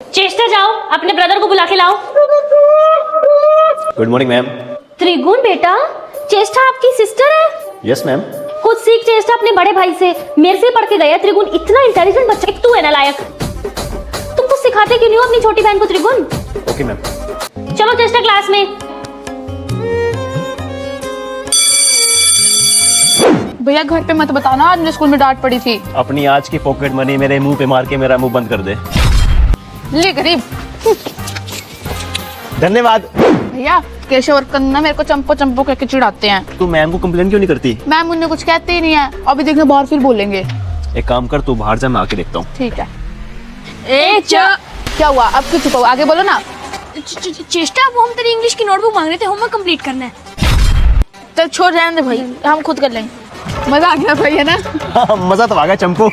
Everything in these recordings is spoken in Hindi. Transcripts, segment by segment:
चेष्टा जाओ, अपने ब्रदर को बुला के लाओ। Good morning ma'am. त्रिगुण बेटा, चेष्टा आपकी सिस्टर है? Yes ma'am. खुद सीख चेष्टा अपने बड़े भाई से, मेरे से पढ़ के गया। त्रिगुण इतना इंटेलिजेंट बच्चा, एक तू है नालायक। तुम कुछ सिखाते क्यों नहीं हो अपनी छोटी बहन को त्रिगुण? Okay ma'am. चलो चेष्टा क्लास में। भैया घर पे मत बताना, आज मुझे स्कूल में डांट पड़ी थी। अपनी आज की पॉकेट मनी मेरे मुंह पे मार के मेरा मुंह बंद कर दे। ले गरीब। धन्यवाद। भैया केशव और कन्ना मेरे को चंपो चंपो कहके चिढ़ाते हैं। तू मैम को कंप्लेन क्यों नहीं करती? मैम उन्हें कुछ कहते ही नहीं है, अभी देखना बाहर फिर बोलेंगे। एक काम कर, तू बाहर जा, मैं आके देखता हूँ। ठीक है। क्या हुआ, अब क्यों चुप हो? आगे बोलो ना। चेष्टा, वो हम तेरी इंग्लिश की नोटबुक मांग रहे थे, होमवर्क कंप्लीट करना है। चल छोड़ रहने दे भाई, हम खुद कर लेंगे। मजा आ गया भाई, है ना? हाँ, मजा तो आ गया चंपू।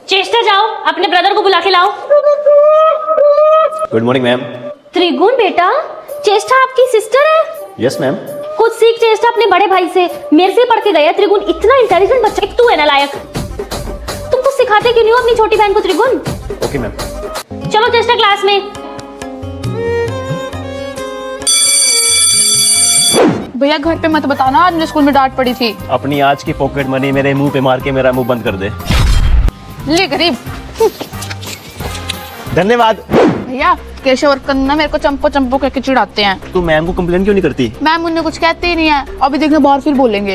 चेष्टा जाओ, अपने ब्रदर को बुला के लाओ। Good morning ma'am. त्रिगुण बेटा, चेष्टा आपकी सिस्टर है? Yes ma'am. खुद सीख चेष्टा अपने बड़े भाई से, मेरे से पढ़ के गया। त्रिगुण इतना इंटेलिजेंट बच्चा, एक तू है नालायक। तुम कुछ सिखाते क्यों नहीं हो अपनी छोटी बहन को त्रिगुण? Okay ma'am. चलो चेष्टा क्लास में। भैया घर पे मत बताना, आज मुझे स्कूल में डांट पड़ी थी। अपनी आज की पॉकेट मनी मेरे मुंह पे मार के मेरा मुंह बंद कर दे। ले गरीब। धन्यवाद। भैया केशव और कन्ना मेरे को चंपो चंपो कहके चिढ़ाते हैं। तू मैम को कंप्लेन क्यों नहीं करती? मैम उन्हें कुछ कहते ही नहीं है, अभी देखना बाहर फिर बोलेंगे।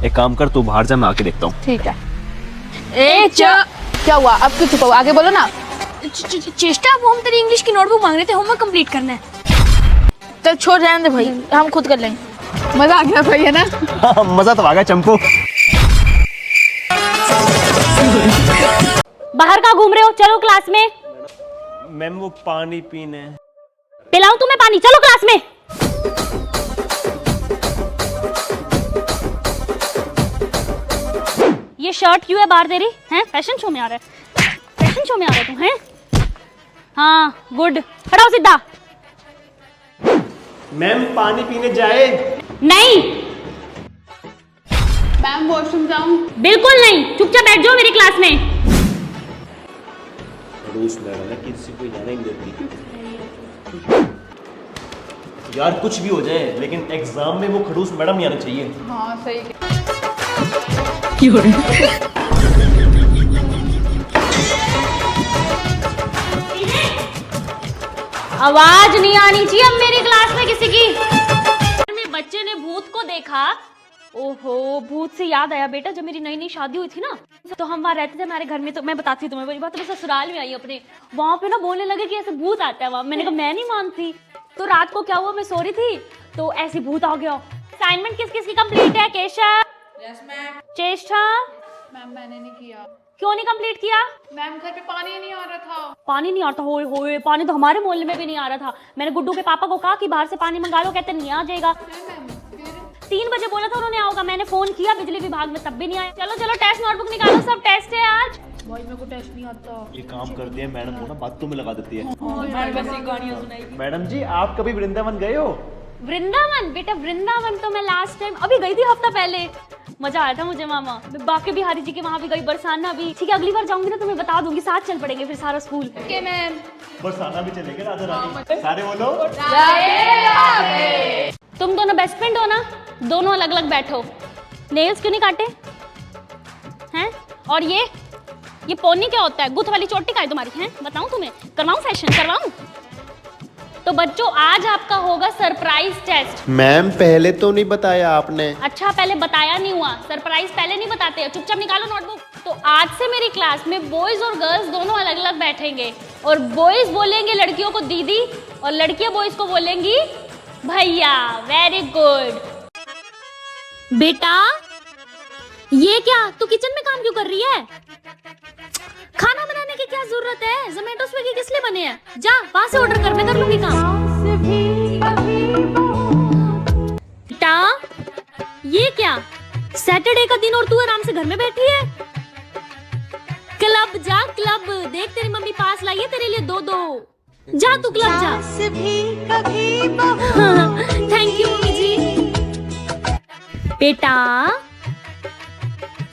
एक काम कर, तू बाहर जा, मैं आके देखता हूँ। ठीक है। क्या हुआ, अब क्यों चुप हो? आगे बोलो ना। चेष्टा, वो हम तेरी इंग्लिश की नोटबुक मांग रहे थे, होमवर्क कंप्लीट करना है। चल छोड़ रहने दे भाई, हम खुद कर लेंगे। मजा आ गया भाई, है ना? हाँ, मजा तो आ गया चंपू। बाहर का घूम रहे हो? चलो क्लास में। मैम वो पानी पीने। पिलाऊं तुम्हें पानी? चलो क्लास में। ये शर्ट क्यों है बाहर तेरी? हैं? फैशन शो में आ रहा है? फैशन शो में आ रहा है तू? हैं? हाँ गुड, खड़ा हो सीधा। मैम पानी पीने जाए? नहीं, मैम वॉशरूम जाऊं? बिल्कुल नहीं, चुपचाप बैठ जाओ मेरी क्लास में। किसी को जाने नहीं देती। यार कुछ भी हो जाए, लेकिन एग्जाम में वो खड़ूस मैडम नहीं आना चाहिए। हाँ सही। आवाज नहीं आनी चाहिए अब मेरी क्लास में किसी की। में बच्चे ने भूत को देखा। ओहो, भूत से याद आया बेटा, जब मेरी नई नई शादी हुई थी ना, तो हम वहाँ रहते थे हमारे घर में। तो मैं बताती हूँ तुम्हें बड़ी बात। तो मैं ससुराल में आई अपने, वहाँ पे ना बोलने लगे कि ऐसे भूत आता है वहाँ। मैंने कहा मैं नहीं मानती। तो रात को क्या हुआ, मैं सो रही थी तो ऐसे भूत आ गया। असाइनमेंट किस किस की कंप्लीट है? Keshav? Yes ma'am. Cheshta? Ma'am मैंने नहीं किया। क्यों नहीं कंप्लीट किया? मैम घर पे पानी नहीं आ रहा था। पानी नहीं आता? होए पानी तो हमारे मोहल्ले में भी नहीं आ रहा था। मैंने गुड्डू के पापा को कहा कि बाहर से पानी मंगा लो, कहते नहीं आ जाएगा। 3 बजे बोला था उन्होंने आओगा, मैंने फोन किया बिजली विभाग में, तब भी नहीं आया। चलो चलो टेस्ट नोटबुक निकालो, सब टेस्ट है आज। भाई मेरे को टेस्ट नहीं आता। ये काम करती है मैडम को ना, बातों में लगा देती है। मैम बस ये गाड़ियां सुनाएगी। मैडम जी आप कभी वृंदावन गए हो? वृंदावन? बेटा वृंदावन तो मैं लास्ट टाइम अभी गई थी, हफ्ता पहले। मजा आया था मुझे मामा। बाकी बिहारी जी के वहाँ भी गई, बरसाना भी। ठीक है, अगली बार जाऊंगी ना तो मैं बता दूंगी, साथ चल पड़ेंगे फिर सारा स्कूल। Okay ma'am. बरसाना भी चलेंगे राधा रानी। सारे बोलो। तुम दोनों बेस्ट फ्रेंड हो ना? दोनों अलग अलग बैठो। नेल्स क्यों नहीं काटे हैं? और ये पोनी क्या होता है? गुथ वाली चोटी का है तुम्हारी? हैं बताऊं तुम्हें? करवाऊं फैशन करवाऊं? तो बच्चों आज आपका होगा सरप्राइज टेस्ट। मैम पहले तो नहीं बताया आपने। अच्छा पहले बताया नहीं हुआ? सरप्राइज पहले नहीं बताते हो? चुपचाप निकालो नोटबुक। तो आज से मेरी क्लास में बॉयज और गर्ल्स दोनों अलग अलग बैठेंगे, और बॉयज बोलेंगे लड़कियों को दीदी, और लड़कियां बॉयज को बोलेंगी भैया। वेरी गुड बेटा। ये क्या, तू किचन में काम क्यों कर रही है? खाना बनाने की क्या जरूरत है? जोमेटो स्विगी किस लिए बने हैं? जा वहां से ऑर्डर कर, मैं कर लूंगी काम। बेटा ये क्या, सैटरडे का दिन और तू आराम से घर में बैठी है? क्लब जा क्लब, देख तेरी मम्मी पास लाई है तेरे लिए 2-2। जा तू क्लब जा। थैंक यू मम्मी जी। बेटा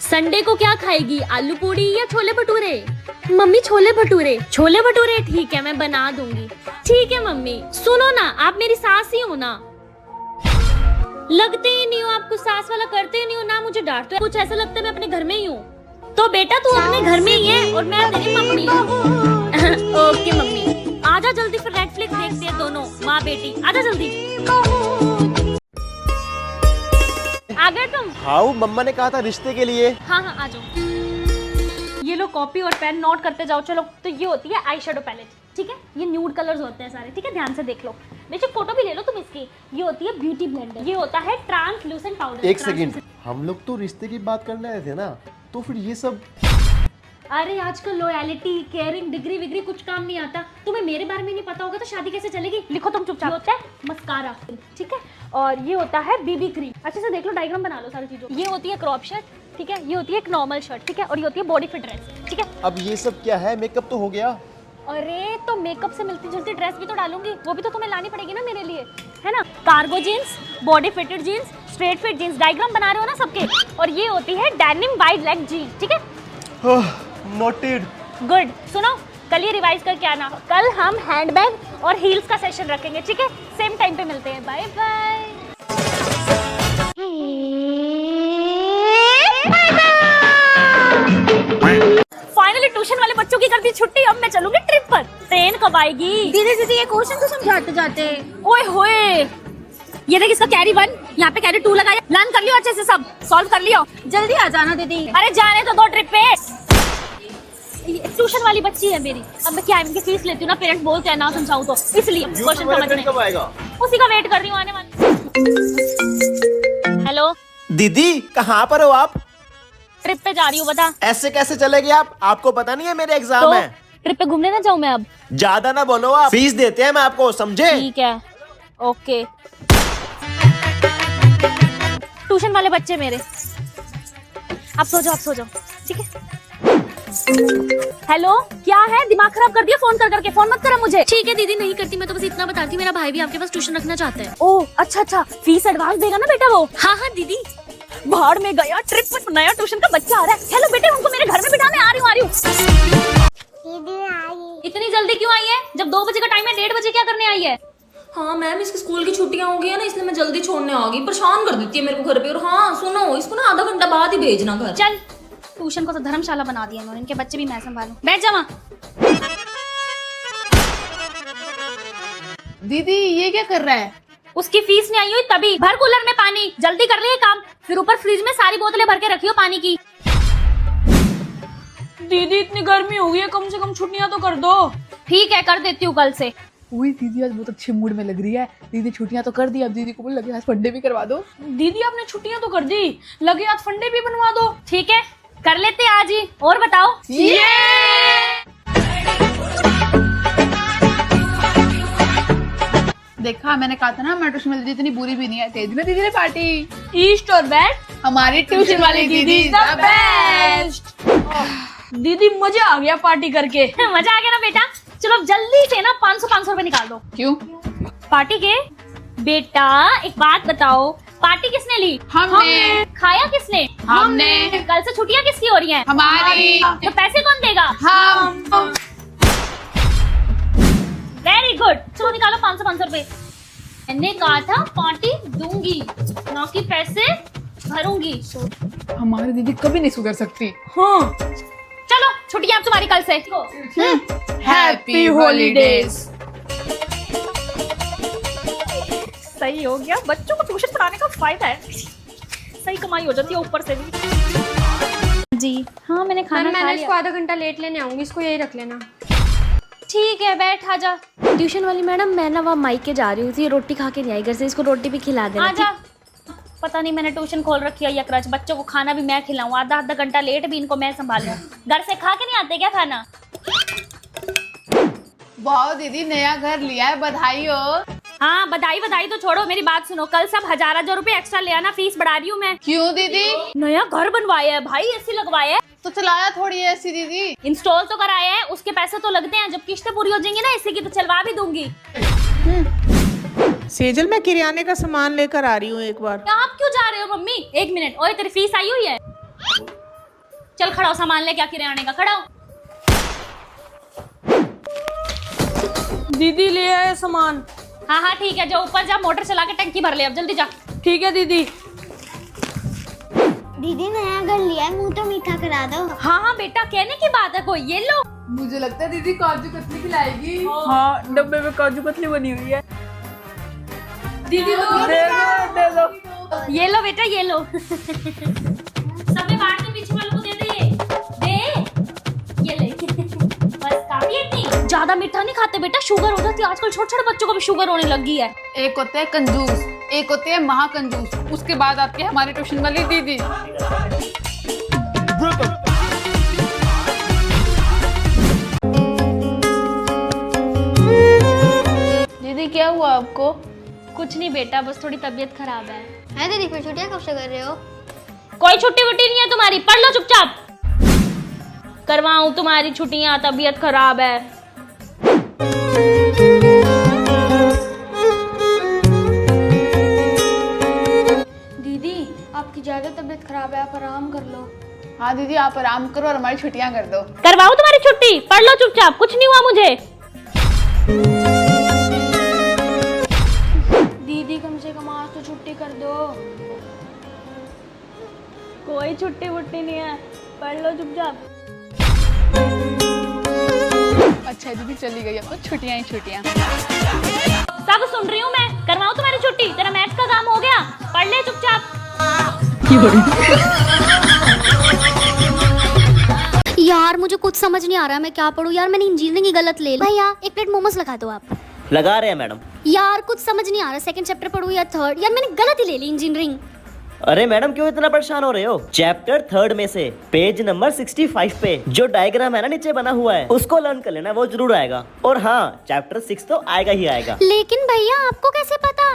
संडे को क्या खाएगी, आलू पूड़ी या छोले भटूरे? मम्मी छोले भटूरे। छोले भटूरे ठीक है, मैं बना दूंगी। ठीक है मम्मी। सुनो ना, आप मेरी सास ही हो ना? लगते ही नहीं हो, आप कुछ सास वाला करते ही नहीं हो ना, मुझे डांटते हो। कुछ ऐसा लगता है मैं अपने घर में ही हूँ। तो बेटा तू अपने घर में ही है और मैं तेरी मम्मी हूँ। ओके मम्मी, आजा जल्दी, फिर नेटफ्लिक्स देखते हैं दोनों माँ बेटी। आजा जल्दी। आ गए तुम? हाँ, मम्मा ने कहा था रिश्ते के लिए। हाँ हाँ आ जाओ। ये लो कॉपी और पेन, नोट करते जाओ। चलो, तो ये होती है आई शेडो पैलेट, ठीक है? ये न्यूड कलर्स होते हैं सारे, ठीक है? ध्यान से देख लो, बेशक फोटो भी ले लो तुम इसकी। ये होती है ब्यूटी ब्लेंडर। ये होता है ट्रांसलूसेंट पाउडर। एक सेकंड, हम लोग तो रिश्ते की बात करने आए थे ना, तो फिर ये सब? अरे आजकल लॉयलिटी, केयरिंग, डिग्री विग्री कुछ काम नहीं आता। तुम्हें मेरे बारे में नहीं पता होगा तो शादी कैसे चलेगी? लिखो तुम चुपचाप। होता है मस्कारा, ठीक है? और ये होता है बीबी क्रीम। अच्छे से देख लो, डायग्राम बना लो सारी चीजों। ये होती है क्रॉप शर्ट, ठीक है? ये होती है एक नॉर्मल शर्ट, ठीक है? और ये होती है बॉडी फिट ड्रेस, ठीक है? अब ये सब क्या है? मेकअप तो हो गया। अरे तो मेकअप से मिलती जुलती ड्रेस भी तो डालूंगी, वो भी तो तुम्हें लानी पड़ेगी ना मेरे लिए, है ना? Cargo jeans, body fitted jeans, straight fit jeans. Diagram बना रहे हो ना सबके? और ये होती है डेनिम वाइड लेग जीन्स, ठीक है? नोटेड। गुड। सुनो, कल ये रिवाइज करके आना। कल हम हैंडबैग और हील्स का सेशन रखेंगे, ठीक है? सेम टाइम पे मिलते हैं। Bye bye. फाइनली ट्यूशन वाले बच्चों की कर दी छुट्टी। अब मैं चलूंगी ट्रिप पर। ट्रेन कब आएगी? दीदी दीदी ये क्वेश्चन तो समझाते जाते। ओए होए, ये देख इसका कैरी 1, यहाँ पे कैरी 2 लगाया। लर्न कर लियो अच्छे से, सब सॉल्व कर लियो। जल्दी आ जाना दीदी। अरे जाने तो दो ट्रिप पे। ट्यूशन वाली बच्ची है मेरी, अब मैं क्या इनकी फीस लेती हूँ ना, पेरेंट्स बोलते हैं ना समझाऊँ तो, इसलिए क्वेश्चन समझने। कब आएगा? उसी का वेट कर रही हूँ, आने वाली। हेलो दीदी कहाँ पर हो आप? ट्रिप पे जा रही हूँ, बता। ऐसे कैसे चलेगी आप? आपको पता नहीं है मेरे एग्जाम तो है। ट्रिप पे घूमने ना जाऊँ मैं अब? ज्यादा ना बोलो, आप फीस देते हैं मैं आपको, समझे? ठीक है, ओके। ट्यूशन वाले बच्चे मेरे, आप सो जाओ, आप सो जाओ, ठीक है? हेलो, क्या है? दिमाग खराब कर दिया फोन कर करके। फोन मत करो मुझे। ठीक है दीदी, नहीं करती, मैं तो बस इतना बताती हूँ, मेरा भाई भी आपके पास ट्यूशन रखना चाहता है। ओह अच्छा अच्छा, फीस एडवांस देगा ना बेटा वो? हाँ हाँ दीदी। भाड़ में गया, ट्रिप पर नया ट्यूशन का बच्चा आ रहा है। हेलो बेटे, उनको मेरे घर में बिठा, मैं आ रही हूँ। इतनी जल्दी क्यों आई है? जब 2 बजे का टाइम है, 1:30 बजे क्या करने आई है? हाँ मैम, इसकी स्कूल की छुट्टियां हो गई है ना, इसलिए मैं जल्दी छोड़ने आ गई। परेशान कर देती है मेरे को घर पे। और हाँ सुनो, इसको ना आधा घंटा बाद ही भेजना घर। चल, ट्यूशन को तो धर्मशाला बना दिया इन्होंने, इनके बच्चे भी मैं संभालूं। बैठ जा वहाँ। दीदी ये क्या कर रहा है? उसकी फीस नहीं आई हुई तभी। भर कूलर में पानी, जल्दी कर ले ये काम। फिर ऊपर फ्रिज में सारी बोतलें भर के रखियो पानी की। दीदी इतनी गर्मी हो गई है, कम से कम छुट्टियां तो कर दो। ठीक है, कर देती हूँ कल से। वही दीदी आज बहुत अच्छे मूड में लग रही है। दीदी छुट्टियां तो कर दी, अब दीदी को बोल लगे आज फंडे भी करवा दो। दीदी आपने छुट्टियां तो कर दी, लगे आज फंडे भी बनवा दो। ठीक है, कर लेते आज ही। और बताओ? देखा, मैंने कहा था ना हमारी ट्यूशन वाली दीदी इतनी बुरी भी नहीं है। तेज में दीदी ने पार्टी। ईस्ट और वेस्ट, हमारी ट्यूशन वाली दीदी द बेस्ट। दीदी मजा आ गया पार्टी करके। मजा आ गया ना बेटा? चलो अब जल्दी से ना 500 रुपए निकाल दो। क्यों? पार्टी के? बेटा एक बात बताओ, पार्टी किसने ली? हमने। खाया किसने? हमने। कल से छुट्टियां किसकी हो रही हैं? हमारी। तो पैसे कौन देगा? हम। Very good. चलो निकालो 500 रुपए। मैंने कहा था पार्टी दूंगी, ना कि पैसे भरूंगी। हमारी दीदी कभी नहीं सुधर सकती। हाँ चलो, छुट्टियां अब तुम्हारी कल से। Happy holidays. सही हो गया, बच्चों को ट्यूशन पढ़ाने का फायदा है, सही कमाई हो जाती है ऊपर से भी। जी हाँ, मैंने खाना खा मैं लिया। इसको आधा घंटा लेट लेने आऊंगी, इसको यही रख लेना। ठीक है, बैठ आ जा। ट्यूशन वाली मैडम, मैं ना वहाँ माइके जा रही हूँ, ये रोटी खा के नहीं आई घर से, इसको रोटी भी खिला देना। आजा। पता नहीं मैंने ट्यूशन खोल रखी है या क्रच, बच्चों को खाना भी मैं खिलाऊं, आधा घंटा लेट भी इनको मैं संभालूं। घर से खा के नहीं आते क्या खाना? वाह दीदी, नया घर लिया है, बधाई हो। हाँ बधाई तो छोड़ो, मेरी बात सुनो। कल सब 1000 रुपए एक्स्ट्रा ले आना, फीस बढ़ा रही हूँ मैं। क्यों दीदी? नया घर बनवाया है भाई, एसी लगवाया है। तो चलाया थोड़ी है ऐसी दीदी। इंस्टॉल तो कराया है, उसके पैसे तो लगते हैं। जब किस्तें पूरी हो जाएंगी ना एसी की, तो चलवा भी दूंगी। सेजल, मैं किराने का सामान लेकर आ रही हूँ एक बार। आप क्यों जा रहे हो मम्मी? 1 मिनट। ओए तेरी फीस आई हुई है? चल खड़ा हो, सामान ले क्या किराने का, खड़ा हो। दीदी ले आए सामान। हाँ हाँ ठीक है, जा ऊपर जा, मोटर चला के टंकी भर ले, अब जल्दी जा। ठीक है दीदी। दीदी नया घर लिया है, मुंह तो मीठा करा दो। हाँ हाँ बेटा, कहने की बात है कोई, ये लो। मुझे लगता है दीदी काजू कतली खिलाएगी। हाँ, डब्बे में काजू कतली बनी हुई है। दीदी दे दो। ये लो बेटा, ये लो। सबने बांट के पीछे वालों को दे दे, ये ले। बस काफी है, इतनी ज्यादा मीठा नहीं खाते बेटा, शुगर हो जाती है आजकल, छोटे छोटे बच्चों को भी शुगर होने लगी है। एक होते हैं कंजूस, एक होते हैं महाकंजूस, उसके बाद आती है हमारी ट्यूशन वाली दीदी। दीदी क्या हुआ आपको? कुछ नहीं बेटा, बस थोड़ी तबीयत खराब है। दीदी फिर छुट्टियां कब से कर रहे हो? कोई छुट्टी वुट्टी नहीं है तुम्हारी, पढ़ लो चुपचाप। करवाऊं तुम्हारी छुट्टियां, तबीयत खराब है। दीदी आपकी ज्यादा तबीयत खराब है, आप आराम कर लो। हाँ दीदी आप आराम करो और हमारी छुट्टियां कर दो। करवाऊं तुम्हारी छुट्टी, पढ़ लो चुपचाप, कुछ नहीं हुआ मुझे। दीदी कम से कम आज तो छुट्टी कर दो। कोई छुट्टी वुट्टी नहीं है, पढ़ लो चुपचाप। अच्छा दीदी चली गई, अब तो छुट्टियां ही छुट्टियां। सब सुन रही हूँ मैं, करवाऊं तुम्हारी छुट्टी, तेरा मैथ्स का काम हो गया, पढ़ ले चुपचाप। यार मुझे कुछ समझ नहीं आ रहा है, मैं क्या पढूं यार, मैंने इंजीनियरिंग ही गलत ले ली। भैया एक प्लेट मोमोज लगा दो आप। लगा रहे हैं मैडम। यार कुछ समझ नहीं आ रहा, सेकंड चैप्टर पढूं या थर्ड, यार मैंने गलत ही ले ली इंजीनियरिंग। अरे मैडम क्यों इतना परेशान हो रहे हो? चैप्टर 3 में से पेज नंबर 65 पे जो डायग्राम है ना नीचे बना हुआ है, उसको लर्न कर लेना, वो जरूर आएगा। और हाँ, चैप्टर 6 तो आएगा ही आएगा। लेकिन भैया आपको कैसे पता?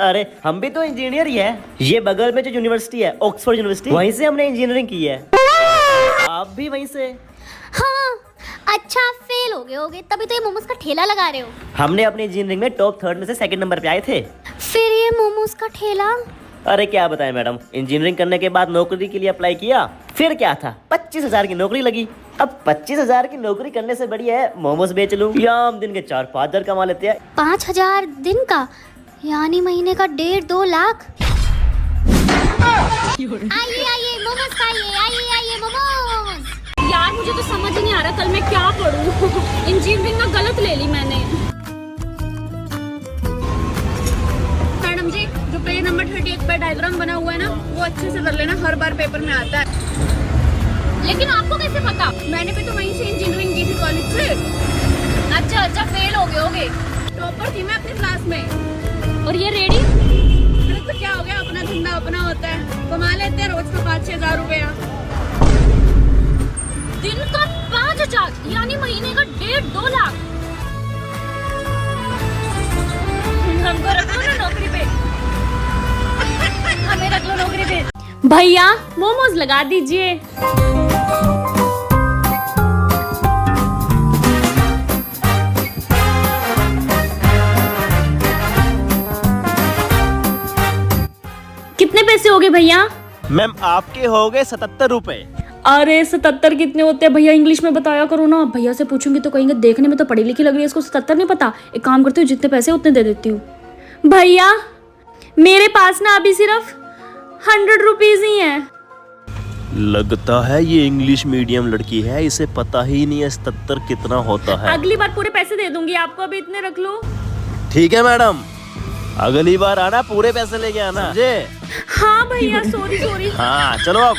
अरे हम भी तो इंजीनियर ही है। ये बगल में जो यूनिवर्सिटी है, ऑक्सफोर्ड यूनिवर्सिटी, वहीं से हमने इंजीनियरिंग की है। आप भी वहीं से? हाँ अच्छा, फेल हो गए तभी तो ये मोमोज का ठेला लगा रहे हो। हमने अपनी इंजीनियरिंग में टॉप 3 में से 2nd नंबर पे आए थे। फिर ये मोमोज का ठेला? अरे क्या बताएं मैडम, इंजीनियरिंग करने के बाद नौकरी के लिए अप्लाई किया, फिर क्या था 25,000 की नौकरी लगी। अब 25,000 की नौकरी करने से बढ़िया है मोमोज बेच लूं, या हम दिन के 4-5 हजार कमा लेते हैं। 5,000 दिन का, यानी महीने का 1.5-2 लाख। आइए आइए मोमोज खाइए, आइए आइए मोमोज। यार मुझे तो समझ ही नहीं आ रहा कल मैं क्या पढ़ूं। इंजीनियरिंग ना गलत ले ली मैंने। मैडम जी जो पेज नंबर 38 पे डायग्राम बना हुआ है ना, वो अच्छे से कर लेना, हर बार पेपर में आता है। लेकिन आपको कैसे पता? मैंने भी तो वहीं से इंजीनियरिंग की थी, कॉलेज से। अच्छा अच्छा, फेल हो गए होगे। टॉपर थी मैं अपनी क्लास में। और ये रेडी? अरे तो क्या हो गया, अपना धंधा अपना होता है, कमा लेते हैं रोज का 5-6 हजार रुपया। दिन का 5,000, यानी महीने का 1.5-2 लाख। हमको रख लो ना नौकरी पे, हमें रख लो नौकरी पे। भैया मोमोज लगा दीजिए। कितने पैसे हो गए भैया? मैम आपके हो गए 77 रुपए। अरे 77 कितने होते हैं भैया, इंग्लिश में बताया करो ना। भैया से पूछूंगी तो कहेंगे देखने में तो पढ़ी लिखी लग रही है, इसको 77 नहीं पता। एक काम करती हूँ, जितने पैसे उतने दे देती हूँ। भैया मेरे पास ना अभी सिर्फ 100 रुपीज ही है। लगता है ये इंग्लिश मीडियम लड़की है, इसे पता ही नहीं है 77 कितना होता है। अगली बार पूरे पैसे दे दूंगी आपको, अभी इतने रख लो। ठीक है मैडम, अगली बार आना पूरे पैसे लेके आना। हाँ भैया, सॉरी। हाँ चलो अब।